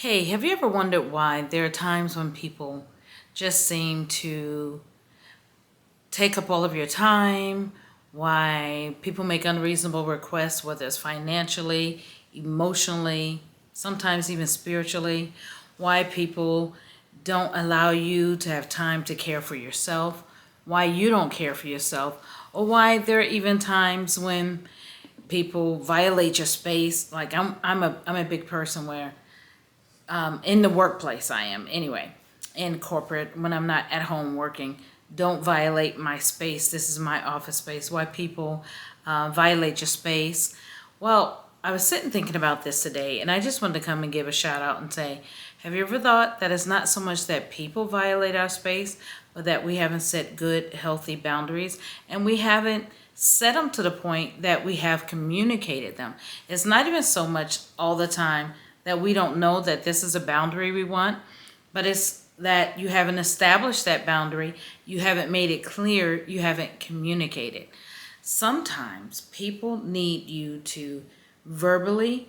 Hey, have you ever wondered why there are times when people just seem to take up all of your time? Why people make unreasonable requests, whether it's financially, emotionally, sometimes even spiritually? Why people don't allow you to have time to care for yourself? Why you don't care for yourself? Or why there are even times when people violate your space? Like I'm a big person where in the workplace I am anyway, in corporate, when I'm not at home working, don't violate my space. This is my office space. Why people violate your space? Well, I was sitting thinking about this today, and I just wanted to come and give a shout out and say, have you ever thought that it's not so much that people violate our space, but that we haven't set good, healthy boundaries, and we haven't set them to the point that we have communicated them? It's not even so much all the time that we don't know that this is a boundary we want, but it's that you haven't established that boundary, you haven't made it clear, you haven't communicated. Sometimes people need you to verbally,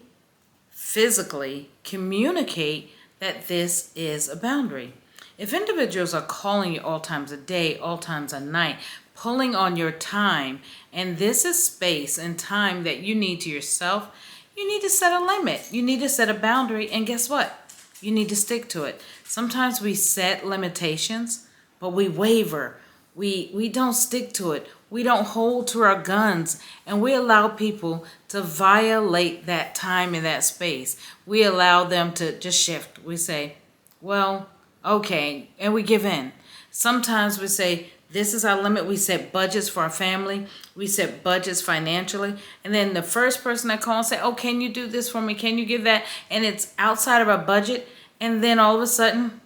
physically communicate that this is a boundary. If individuals are calling you all times a day, all times a night, pulling on your time, and this is space and time that you need to yourself, you need to set a limit. You need to set a boundary, and guess what? You need to stick to it. Sometimes we set limitations, but we waver. We don't stick to it. We don't hold to our guns, and we allow people to violate that time and that space. We allow them to just shift. We say, well, okay, and we give in. Sometimes we say, this is our limit. We set budgets for our family. We set budgets financially. And then the first person that calls say, oh, can you do this for me? Can you give that? And it's outside of our budget. And then all of a sudden,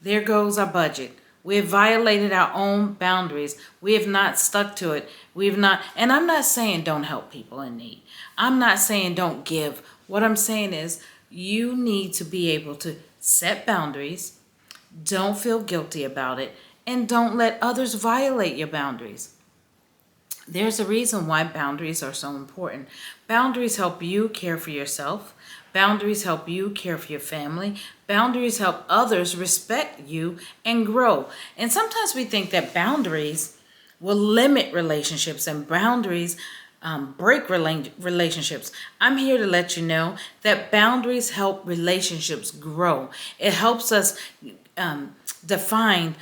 there goes our budget. We have violated our own boundaries. We have not stuck to it. We have not, and I'm not saying don't help people in need. I'm not saying don't give. What I'm saying is you need to be able to set boundaries. Don't feel guilty about it. And don't let others violate your boundaries. There's a reason why boundaries are so important. Boundaries help you care for yourself. Boundaries help you care for your family. Boundaries help others respect you and grow. And sometimes we think that boundaries will limit relationships and boundaries break relationships. I'm here to let you know that boundaries help relationships grow. It helps us define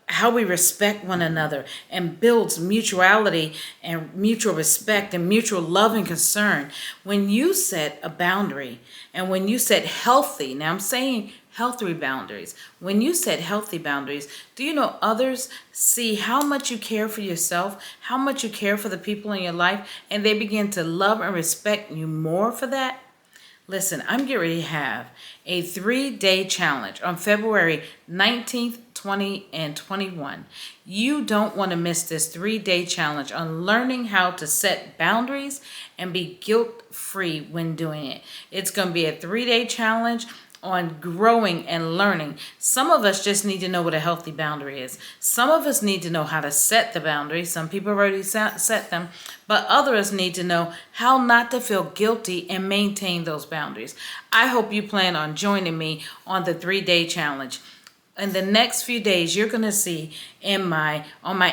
how we respect one another, and builds mutuality and mutual respect and mutual love and concern. When you set a boundary, and when you set healthy, now I'm saying healthy boundaries, when you set healthy boundaries, do you know others see how much you care for yourself, how much you care for the people in your life, and they begin to love and respect you more for that? Listen, I'm getting ready to have a 3-day challenge on February 19th, 20, and 21. You don't want to miss this 3-day challenge on learning how to set boundaries and be guilt-free when doing it. It's going to be a 3-day challenge on growing and learning. Some of us just need to know what a healthy boundary is. Some of us need to know how to set the boundaries. Some people already set them, but others need to know how not to feel guilty and maintain those boundaries. I hope you plan on joining me on the 3-day challenge. In the next few days, you're going to see on my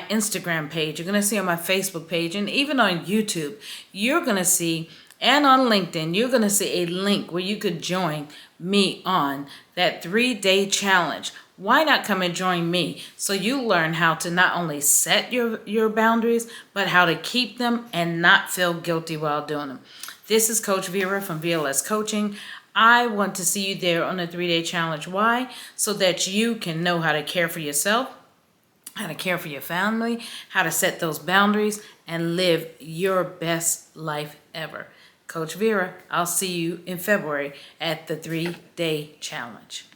Instagram page, you're going to see on my Facebook page, and even on YouTube, you're going to see, and on LinkedIn, you're going to see a link where you could join me on that 3-day challenge. Why not come and join me so you learn how to not only set your boundaries, but how to keep them and not feel guilty while doing them. This is Coach Vera from VLS Coaching. I want to see you there on the 3-day challenge. Why? So that you can know how to care for yourself, how to care for your family, how to set those boundaries, and live your best life ever. Coach Vera, I'll see you in February at the 3-day challenge.